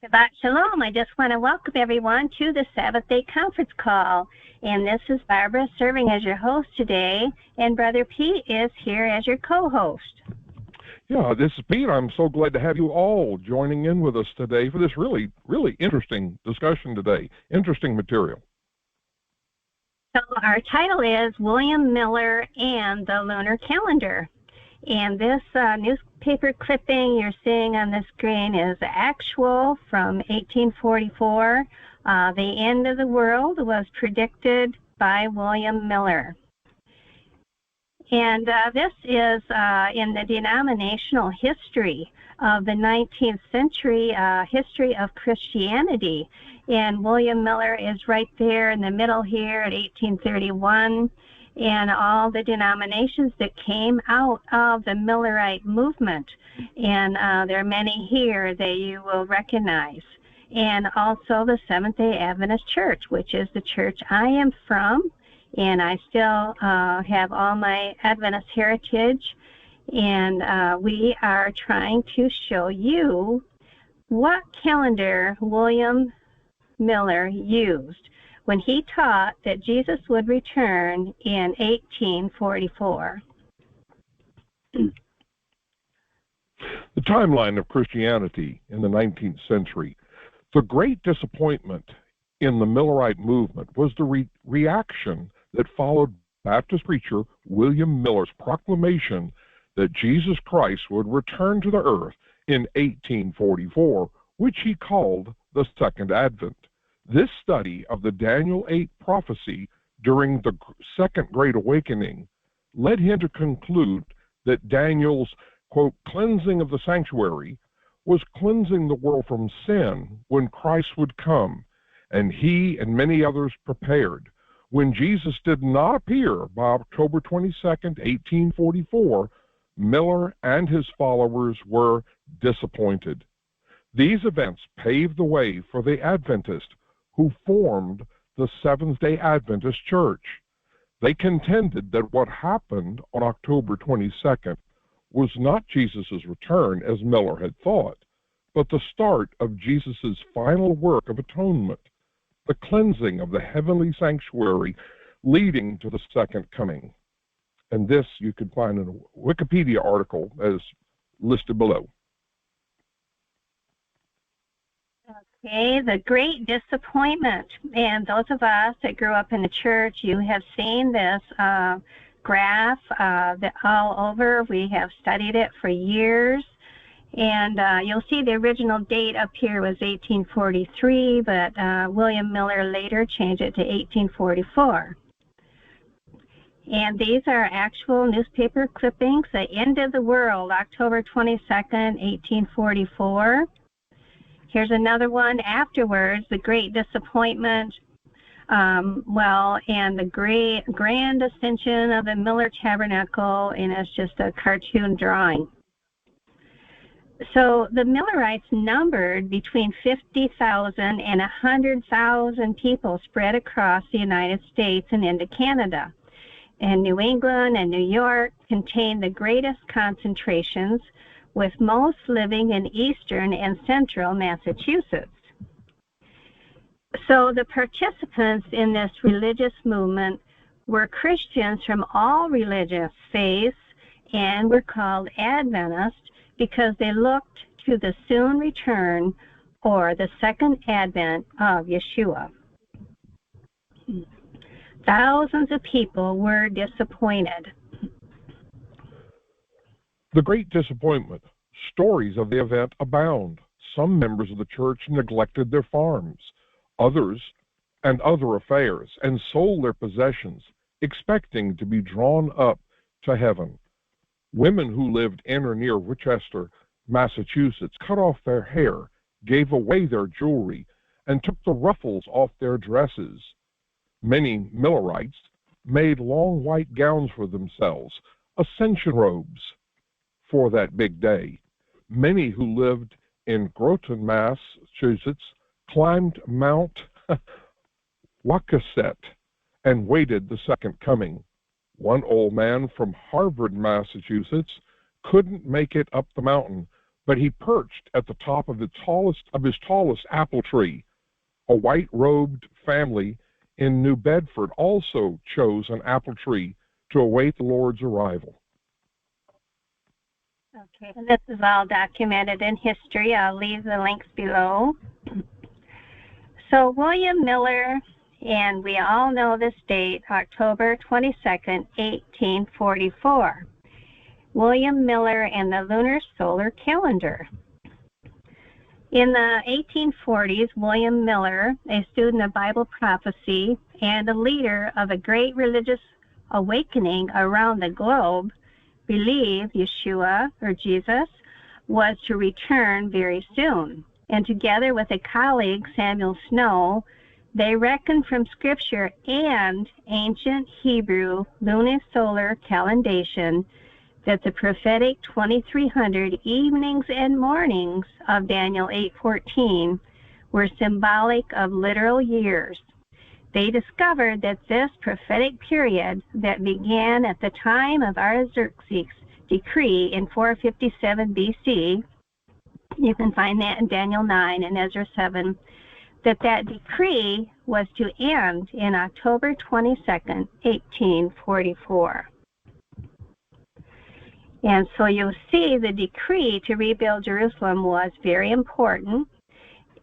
Shabbat Shalom. I just want to welcome everyone to the Sabbath Day Conference Call. And this is Barbara serving as your host today, and Brother Pete is here as your co-host. Yeah, this is Pete. I'm so glad to have you all joining in with us today for this really interesting discussion today. Interesting material. So our title is William Miller and the Lunar Calendar. And this newspaper clipping you're seeing on the screen is actual from 1844. The end of the world was predicted by William Miller. And this is in the denominational history of the 19th century history of Christianity. And William Miller is right there in the middle here at 1831. And all the denominations that came out of the Millerite movement. And there are many here that you will recognize. And also the Seventh-day Adventist Church, which is the church I am from. And I still have all my Adventist heritage. And we are trying to show you what calendar William Miller used when he taught that Jesus would return in 1844. The timeline of Christianity in the 19th century. The great disappointment in the Millerite movement was the reaction that followed Baptist preacher William Miller's proclamation that Jesus Christ would return to the earth in 1844, which he called the Second Advent. This study of the Daniel 8 prophecy during the Second Great Awakening led him to conclude that Daniel's, quote, cleansing of the sanctuary was cleansing the world from sin when Christ would come, and he and many others prepared. When Jesus did not appear by October 22nd, 1844, Miller and his followers were disappointed. These events paved the way for the Adventists who formed the Seventh-day Adventist Church. They contended that what happened on October 22nd was not Jesus' return, as Miller had thought, but the start of Jesus' final work of atonement, the cleansing of the heavenly sanctuary leading to the second coming. And this you can find in a Wikipedia article as listed below. Okay, the great disappointment. And those of us that grew up in the church, you have seen this graph all over. We have studied it for years. And you'll see the original date up here was 1843, but William Miller later changed it to 1844. And these are actual newspaper clippings. The end of the world, October 22nd, 1844. Here's another one afterwards, the great disappointment, and the grand ascension of the Miller Tabernacle, and it's just a cartoon drawing. So the Millerites numbered between 50,000 and 100,000 people spread across the United States and into Canada. And New England and New York contained the greatest concentrations, with most living in eastern and central Massachusetts. So the participants in this religious movement were Christians from all religious faiths and were called Adventists because they looked to the soon return or the second advent of Yeshua. Thousands of people were disappointed. The great disappointment. Stories of the event abound. Some members of the church neglected their farms, others and other affairs, and sold their possessions, expecting to be drawn up to heaven. Women who lived in or near Worcester, Massachusetts, cut off their hair, gave away their jewelry, and took the ruffles off their dresses. Many Millerites made long white gowns for themselves, ascension robes, for that big day. Many who lived in Groton, Massachusetts, climbed Mount Wachusett and waited the second coming. One old man from Harvard, Massachusetts, couldn't make it up the mountain, but he perched at the top of his tallest apple tree. A white-robed family in New Bedford also chose an apple tree to await the Lord's arrival. Okay, and this is all documented in history. I'll leave the links below. So William Miller, and we all know this date, October 22nd, 1844. William Miller and the Lunar Solar Calendar. In the 1840s, William Miller, a student of Bible prophecy and a leader of a great religious awakening around the globe, believed Yeshua, or Jesus, was to return very soon. And together with a colleague, Samuel Snow, they reckoned from Scripture and ancient Hebrew luni-solar calendation that the prophetic 2300 evenings and mornings of Daniel 8:14 were symbolic of literal years. They discovered that this prophetic period that began at the time of Artaxerxes' decree in 457 BC, you can find that in Daniel 9 and Ezra 7, that decree was to end in October 22nd, 1844. And so you'll see the decree to rebuild Jerusalem was very important,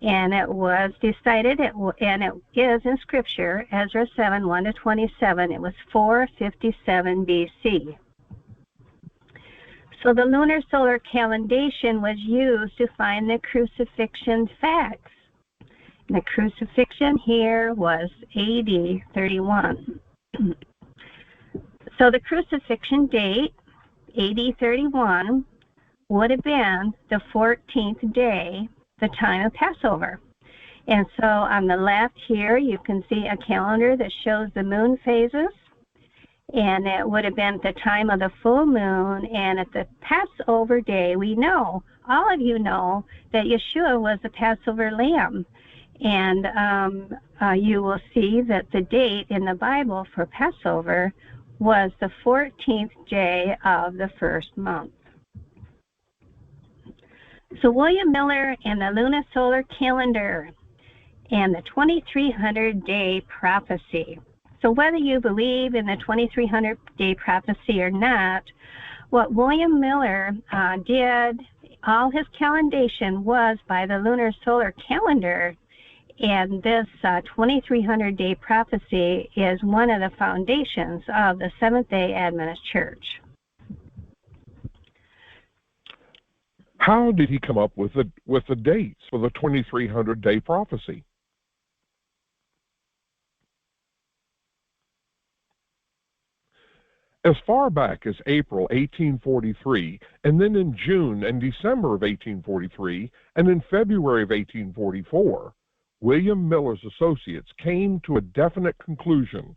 and it was decided, and it is in Scripture, Ezra 7, 1-27, it was 457 BC. So the lunar solar calendation was used to find the crucifixion facts. And the crucifixion here was AD 31. So the crucifixion date, AD 31, would have been the 14th day, the time of Passover. And so on the left here, you can see a calendar that shows the moon phases. And it would have been at the time of the full moon. And at the Passover day, we know, all of you know, that Yeshua was the Passover lamb. And you will see that the date in the Bible for Passover was the 14th day of the first month. So William Miller and the luni-solar calendar and the 2300-day prophecy. So whether you believe in the 2300-day prophecy or not, what William Miller did, all his calendation was by the lunar solar calendar. And this 2300-day prophecy is one of the foundations of the Seventh-day Adventist Church. How did he come up with the dates for the 2300-day prophecy? As far back as April 1843, and then in June and December of 1843, and in February of 1844, William Miller's associates came to a definite conclusion.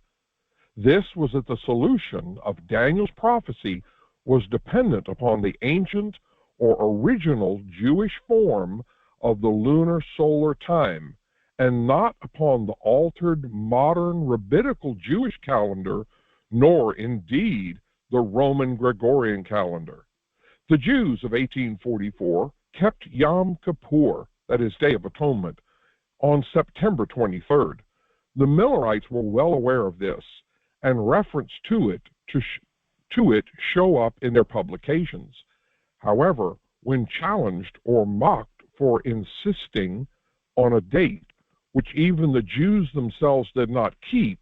This was that the solution of Daniel's prophecy was dependent upon the ancient or original Jewish form of the lunar solar time, and not upon the altered modern rabbinical Jewish calendar, nor indeed the Roman Gregorian calendar. The Jews of 1844 kept Yom Kippur, that is, Day of Atonement, on September 23rd. The Millerites were well aware of this, and reference to it show up in their publications. However, when challenged or mocked for insisting on a date which even the Jews themselves did not keep,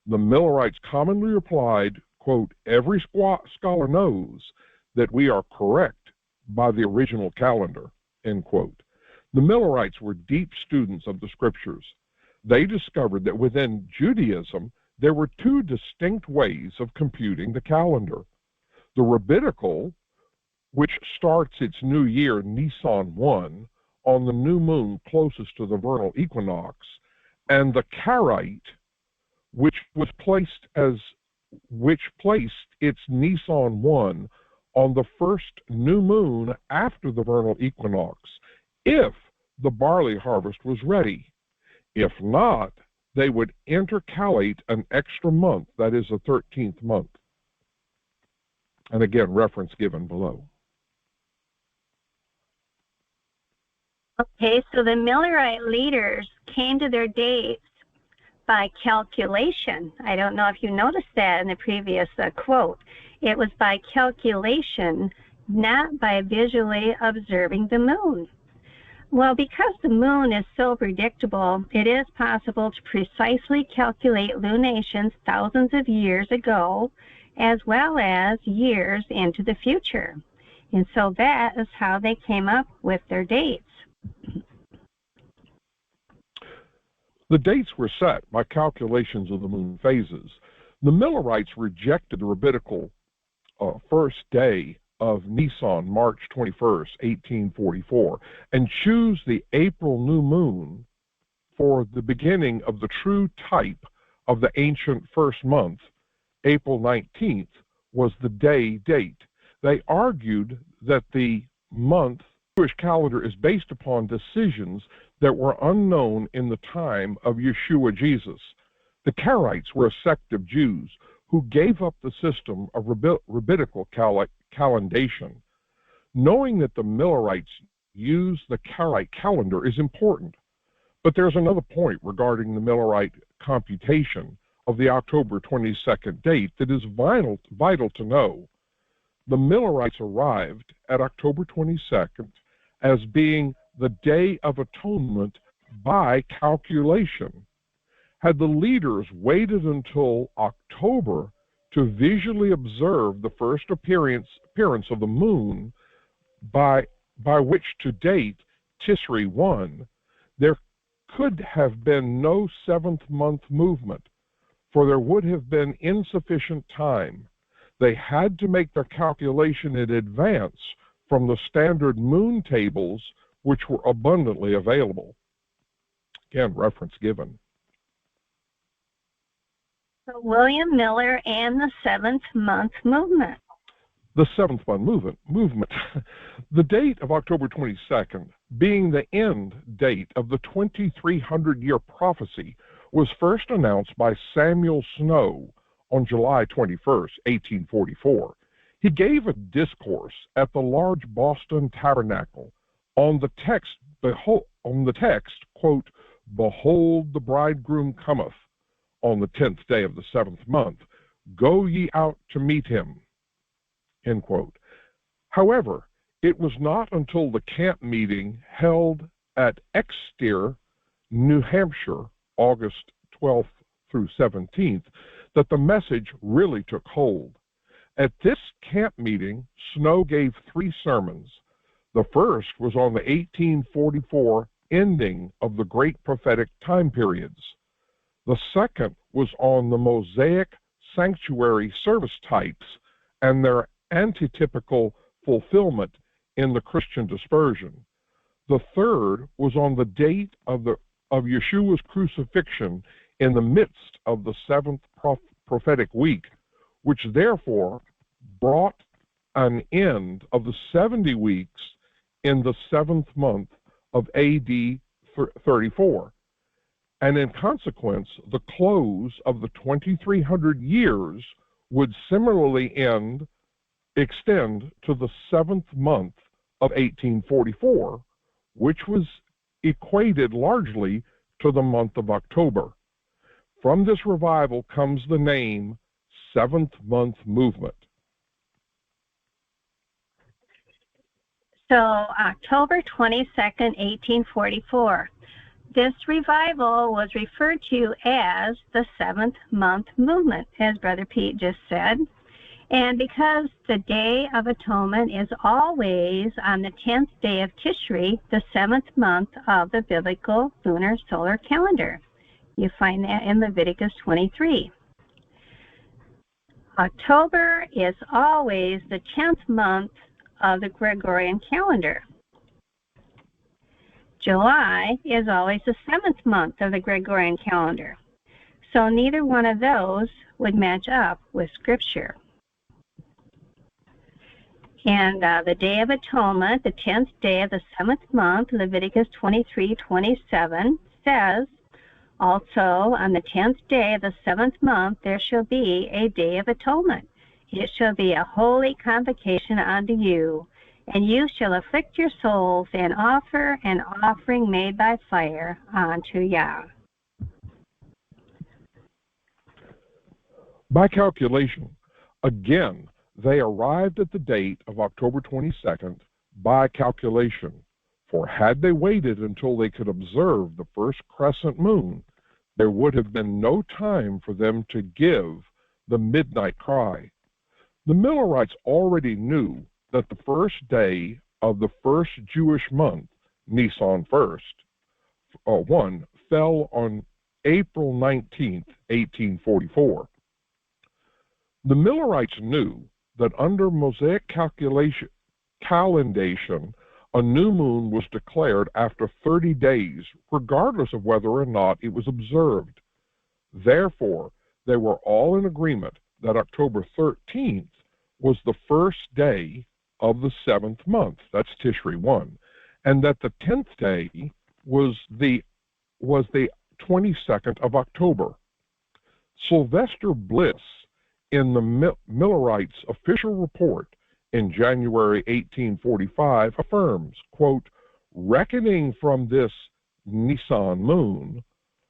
the Millerites commonly replied, quote, "Every scholar knows that we are correct by the original calendar," end quote. The Millerites were deep students of the Scriptures. They discovered that within Judaism, there were two distinct ways of computing the calendar. The rabbinical, which starts its new year, Nisan 1, on the new moon closest to the vernal equinox, and the Karaite, which placed its Nisan 1 on the first new moon after the vernal equinox, if the barley harvest was ready. If not, they would intercalate an extra month, that is the 13th month. And again, reference given below. Okay, so the Millerite leaders came to their dates by calculation. I don't know if you noticed that in the previous quote. It was by calculation, not by visually observing the moon. Well, because the moon is so predictable, it is possible to precisely calculate lunations thousands of years ago, as well as years into the future. And so that is how they came up with their dates. The dates were set by calculations of the moon phases. The Millerites rejected the rabbinical first day of Nisan, March 21st, 1844, and choose the April new moon for the beginning of the true type of the ancient first month. April 19th was the day date. They argued that the month Jewish calendar is based upon decisions that were unknown in the time of Yeshua Jesus. The Karaites were a sect of Jews who gave up the system of rabbinical calendation. Knowing that the Millerites use the Karaite calendar is important, but there's another point regarding the Millerite computation of the October 22nd date that is vital to know. The Millerites arrived at October 22nd as being the Day of Atonement by calculation. Had the leaders waited until October to visually observe the first appearance of the moon by which to date Tishrei 1, there could have been no seventh-month movement, for there would have been insufficient time. They had to make their calculation in advance from the standard moon tables, which were abundantly available. Again, reference given. So William Miller and the seventh month movement. The seventh month movement. The date of October 22nd, being the end date of the 2300-year prophecy, was first announced by Samuel Snow on July 21st, 1844. He gave a discourse at the large Boston Tabernacle on the text, quote, "Behold, the bridegroom cometh on the 10th day of the seventh month. Go ye out to meet him," end quote. However, it was not until the camp meeting held at Exeter, New Hampshire, August 12th through 17th, that the message really took hold. At this camp meeting, Snow gave 3 sermons. The first was on the 1844 ending of the great prophetic time periods. The second was on the Mosaic sanctuary service types and their antitypical fulfillment in the Christian dispersion. The third was on the date of Yeshua's crucifixion in the midst of the 7th prophetic week, which therefore brought an end of the 70 weeks in the 7th month of AD 34. And in consequence, the close of the 2300 years would similarly extend to the 7th month of 1844, which was equated largely to the month of October. From this revival comes the name Seventh Month Movement. So October 22nd, 1844. This revival was referred to as the Seventh Month Movement, as Brother Pete just said. And because the Day of Atonement is always on the 10th day of Tishrei, the 7th month of the biblical lunar solar calendar. You find that in Leviticus 23. October is always the 10th month of the Gregorian calendar. July is always the 7th month of the Gregorian calendar. So neither one of those would match up with Scripture. And the Day of Atonement, the 10th day of the 7th month, Leviticus 23:27, says, "Also on the 10th day of the 7th month there shall be a Day of Atonement. It shall be a holy convocation unto you. And you shall afflict your souls and offer an offering made by fire unto Yah. By calculation, again, they arrived at the date of October 22nd by calculation, for had they waited until they could observe the first crescent moon, there would have been no time for them to give the midnight cry. The Millerites already knew that the first day of the first Jewish month, Nisan 1, fell on April 19th, 1844. The Millerites knew that under Mosaic calendation, a new moon was declared after 30 days, regardless of whether or not it was observed. Therefore, they were all in agreement that October 13th was the first day of the 7th month, that's Tishrei 1, and that the 10th day was the 22nd of October. Sylvester Bliss, in the Millerites' official report in January 1845, affirms, quote, reckoning from this Nisan moon,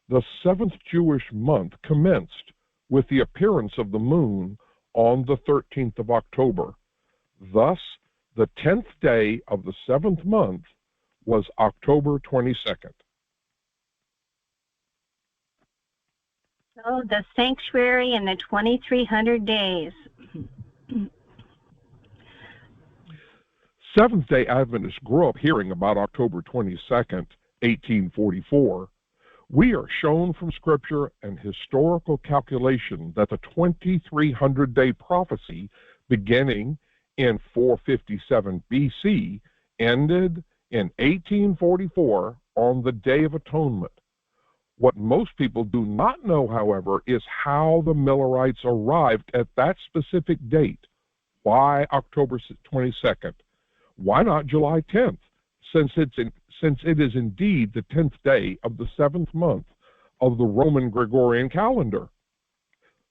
the 7th Jewish month commenced with the appearance of the moon on the 13th of October. Thus, the 10th day of the 7th month was October 22nd. So the sanctuary and the 2300 days. Seventh-day Adventists grew up hearing about October 22nd, 1844. We are shown from Scripture and historical calculation that the 2300-day prophecy beginning in 457 BC ended in 1844 on the Day of Atonement. What most people do not know, however, is how the Millerites arrived at that specific date. Why October 22nd? Why not July 10th, since it is indeed the 10th day of the 7th month of the Roman Gregorian calendar?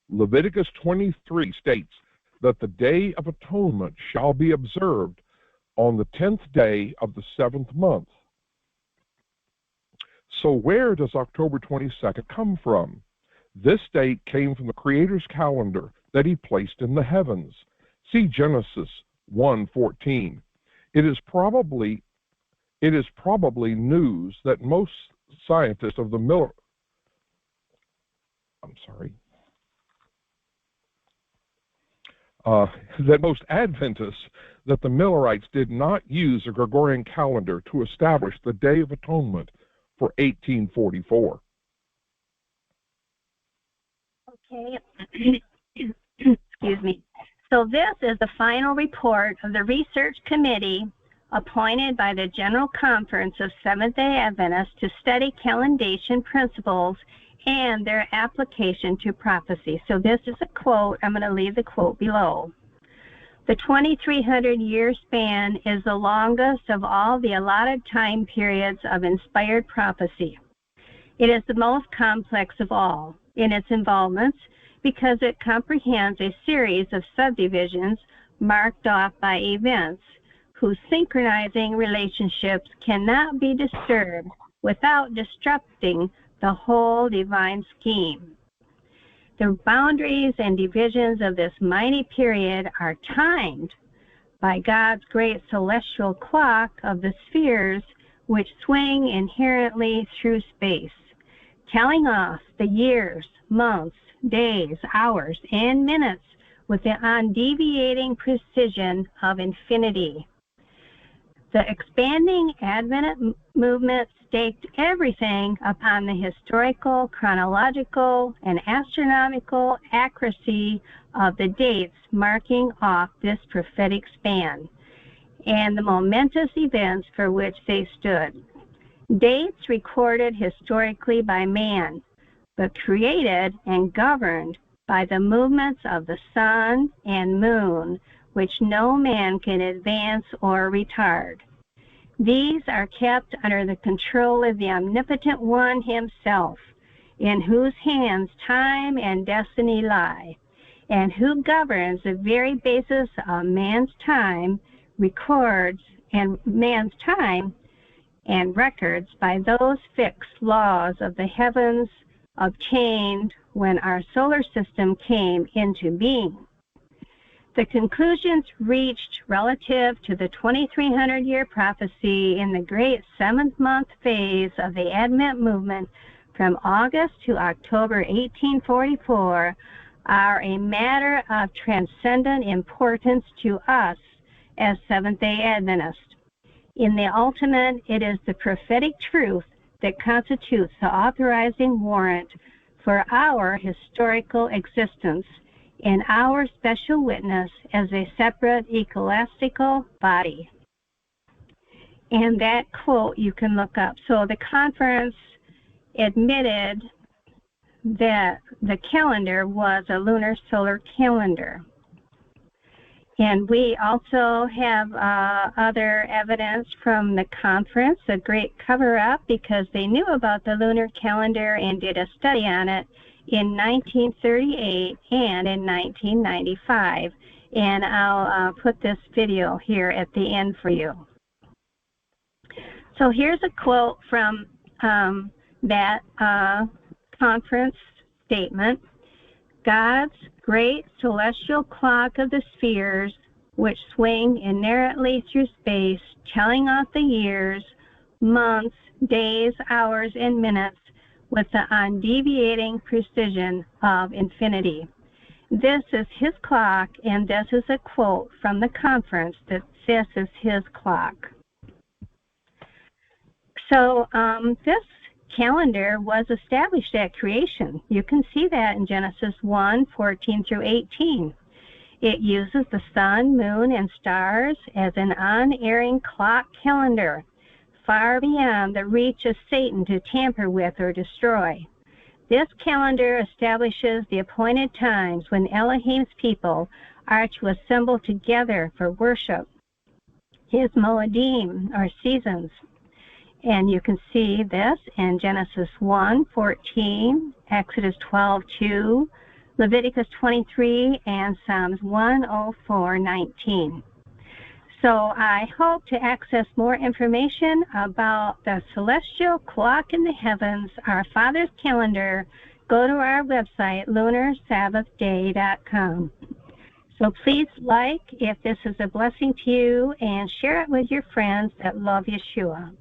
Leviticus 23 states that the Day of Atonement shall be observed on the 10th day of the 7th month. So where does October 22nd come from? This date came from the Creator's calendar that he placed in the heavens. See Genesis 1:14. It is probably news that most scientists of the that most Adventists that the Millerites did not use a Gregorian calendar to establish the Day of Atonement for 1844. Okay. Excuse me. So this is the final report of the research committee appointed by the General Conference of Seventh-day Adventists to study calendation principles and their application to prophecy. So this is a quote. I'm going to leave the quote below. The 2300-year span is the longest of all the allotted time periods of inspired prophecy. It is the most complex of all in its involvements because it comprehends a series of subdivisions marked off by events whose synchronizing relationships cannot be disturbed without disrupting the whole divine scheme. The boundaries and divisions of this mighty period are timed by God's great celestial clock of the spheres which swing inherently through space, telling off the years, months, days, hours, and minutes with the undeviating precision of infinity. The expanding Advent movement staked everything upon the historical, chronological, and astronomical accuracy of the dates marking off this prophetic span and the momentous events for which they stood. Dates recorded historically by man, but created and governed by the movements of the sun and moon, which no man can advance or retard. These are kept under the control of the Omnipotent One himself, in whose hands time and destiny lie, and who governs the very basis of man's time, records and man's time and records by those fixed laws of the heavens obtained when our solar system came into being. The conclusions reached relative to the 2300-year prophecy in the great seventh-month phase of the Advent movement from August to October 1844 are a matter of transcendent importance to us as Seventh-day Adventists. In the ultimate, it is the prophetic truth that constitutes the authorizing warrant for our historical existence and our special witness as a separate ecclesiastical body. And that quote you can look up. So the conference admitted that the calendar was a lunar solar calendar. And we also have other evidence from the conference, a great cover-up, because they knew about the lunar calendar and did a study on it in 1938 and in 1995. And I'll put this video here at the end for you. So here's a quote from that conference statement. God's great celestial clock of the spheres, which swing inerrantly through space, telling off the years, months, days, hours, and minutes with the undeviating precision of infinity. This is his clock, and this is a quote from the conference that this is his clock. So this calendar was established at creation. You can see that in Genesis 1:14 through 18. It uses the sun, moon, and stars as an unerring clock calendar, far beyond the reach of Satan to tamper with or destroy. This calendar establishes the appointed times when Elohim's people are to assemble together for worship, his moedim, or seasons. And you can see this in Genesis 1:14, Exodus 12:2, Leviticus 23, and Psalms 104:19. So I hope to access more information about the celestial clock in the heavens, our Father's calendar. Go to our website, lunarsabbathday.com. So please like if this is a blessing to you and share it with your friends that love Yeshua.